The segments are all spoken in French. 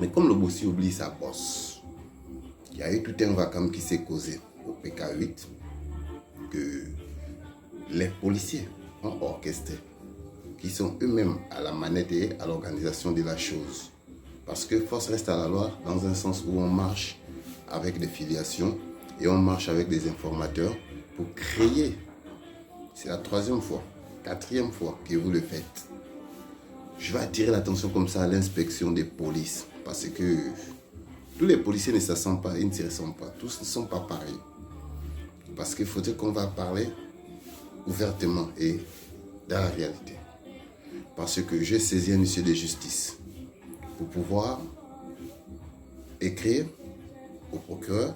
Mais comme le bossu oublie sa bosse, il y a eu tout un vacarme qui s'est causé au PK8 que les policiers ont orchestré, qui sont eux-mêmes à la manette et à l'organisation de la chose. Parce que force reste à la loi dans un sens où on marche avec des filiations et on marche avec des informateurs pour créer. C'est la 3e fois, 4e fois que vous le faites. Je vais attirer l'attention comme ça à l'inspection des polices parce que tous les policiers ne se sentent pas, ils ne se ressemblent pas. Tous ne sont pas pareils. Parce qu'il faudrait qu'on va parler ouvertement et dans la réalité. Parce que j'ai saisi un huissier de justice pour pouvoir écrire au procureur,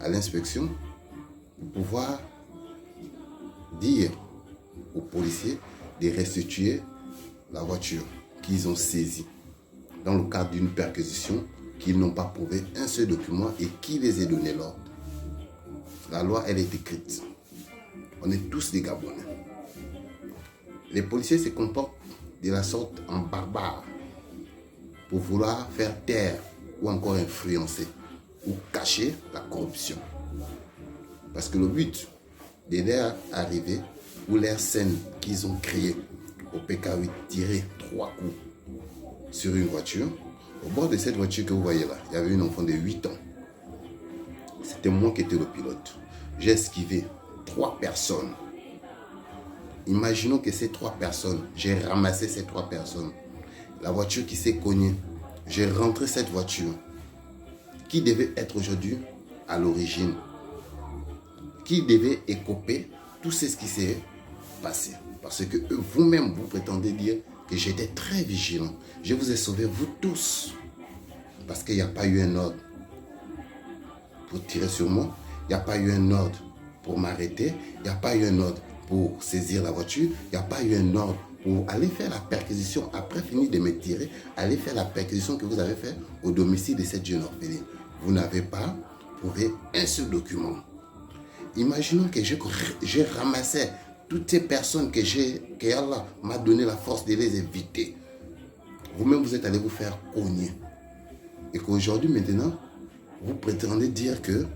à l'inspection, pour pouvoir dire aux policiers de restituer la voiture qu'ils ont saisie dans le cadre d'une perquisition qu'ils n'ont pas prouvé un seul document et qui les a donné l'ordre. La loi, elle est écrite. On est tous des Gabonais. Les policiers se comportent de la sorte en barbares pour vouloir faire taire ou encore influencer ou cacher la corruption. Parce que le but de leur arrivée ou leur scène qu'ils ont créée au PK8, tirer 3 coups sur une voiture. Au bord de cette voiture que vous voyez là, il y avait une enfant de 8 ans. C'était moi qui étais le pilote. J'ai esquivé 3 personnes. Imaginons que ces 3 personnes, j'ai ramassé ces 3 personnes. La voiture qui s'est cognée, j'ai rentré cette voiture. Qui devait être aujourd'hui à l'origine? Qui devait écoper tout ce qui s'est passé? Parce que vous-même, vous prétendez dire que j'étais très vigilant. Je vous ai sauvé, vous tous. Parce qu'il n'y a pas eu un ordre pour tirer sur moi. Il n'y a pas eu un ordre pour m'arrêter. Il n'y a pas eu un ordre pour saisir la voiture. Il n'y a pas eu un ordre pour aller faire la perquisition. Après finir de me tirer, aller faire la perquisition que vous avez fait au domicile de cette jeune orpheline. Vous n'avez pas prouvé un seul document. Imaginons que j'ai ramassé toutes ces personnes que Allah m'a donné la force de les éviter. Vous-même, vous êtes allé vous faire cogner. Et qu'aujourd'hui, maintenant, vous prétendez dire que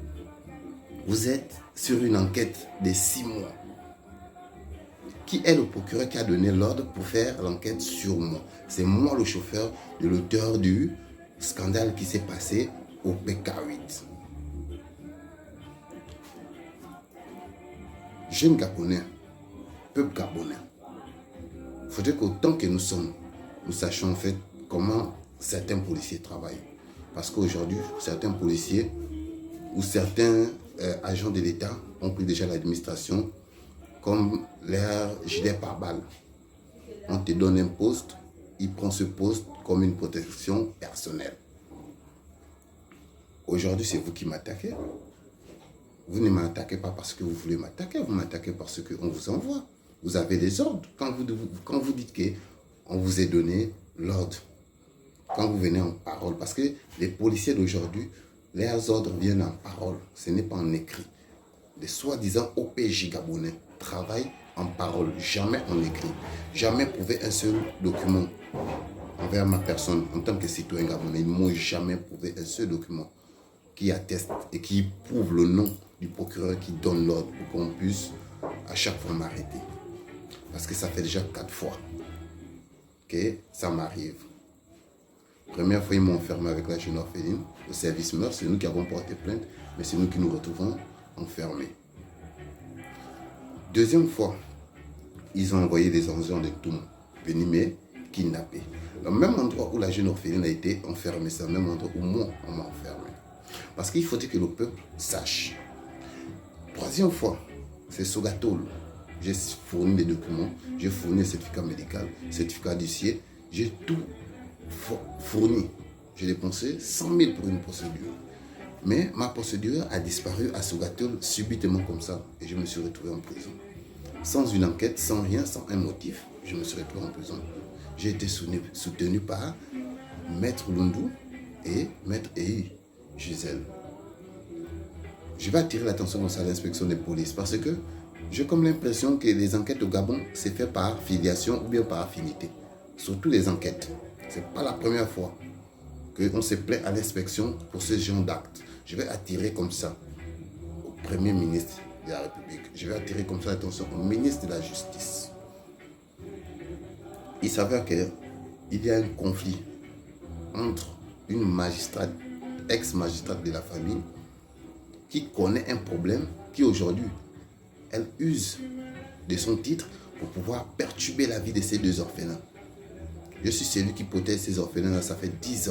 vous êtes sur une enquête de 6 mois. Qui est le procureur qui a donné l'ordre pour faire l'enquête sur moi? C'est moi le chauffeur de l'auteur du scandale qui s'est passé au PK8. Jeunes Gabonais, peuple gabonais, il faudrait qu'autant que nous sommes, nous sachions en fait comment certains policiers travaillent. Parce qu'aujourd'hui, certains policiers ou certains agents de l'État ont pris déjà l'administration comme leur gilet pare-balles. On te donne un poste, il prend ce poste comme une protection personnelle. Aujourd'hui, c'est vous qui m'attaquez. Vous ne m'attaquez pas parce que vous voulez m'attaquer, vous m'attaquez parce qu'on vous envoie. Vous avez des ordres. Quand vous dites qu'on vous a donné l'ordre, quand vous venez en parole, parce que les policiers d'aujourd'hui, leurs ordres viennent en parole, ce n'est pas en écrit. Les soi-disant OPJ gabonais travaillent en parole, jamais en écrit. Jamais prouvé un seul document envers ma personne en tant que citoyen gabonais. Ils ne m'ont jamais prouvé un seul document qui atteste et qui prouve le nom du procureur qui donne l'ordre pour qu'on puisse à chaque fois m'arrêter. Parce que ça fait déjà 4 fois que ça m'arrive. Première fois, ils m'ont enfermé avec la jeune orpheline. Le service meurt, c'est nous qui avons porté plainte, mais c'est nous qui nous retrouvons enfermés. Deuxième fois, ils ont envoyé des agents de Toum venir me kidnapper. Le même endroit où la jeune orpheline a été enfermée, c'est le même endroit où moi, on m'a enfermé. Parce qu'il faut que le peuple sache. Troisième fois, c'est Sogatol. J'ai fourni des documents, j'ai fourni un certificat médical, certificat d'huissier, j'ai tout fourni. J'ai dépensé 100 000 pour une procédure. Mais ma procédure a disparu à Sogatol subitement comme ça. Et je me suis retrouvé en prison. Sans une enquête, sans rien, sans un motif, je me suis retrouvé en prison. J'ai été soutenu par Maître Lundu et Maître Ehi Gisèle. Je vais attirer l'attention à l'inspection des polices parce que j'ai comme l'impression que les enquêtes au Gabon, c'est fait par filiation ou bien par affinité. Surtout les enquêtes. Ce n'est pas la première fois qu'on se plaît à l'inspection pour ce genre d'actes. Je vais attirer comme ça au Premier ministre de la République. Je vais attirer comme ça l'attention au ministre de la Justice. Il s'avère qu'il y a un conflit entre une magistrate, ex-magistrate de la famille, qui connaît un problème, qui aujourd'hui, elle use de son titre pour pouvoir perturber la vie de ces deux orphelins. Je suis celui qui protège ces orphelins, ça fait 10 ans.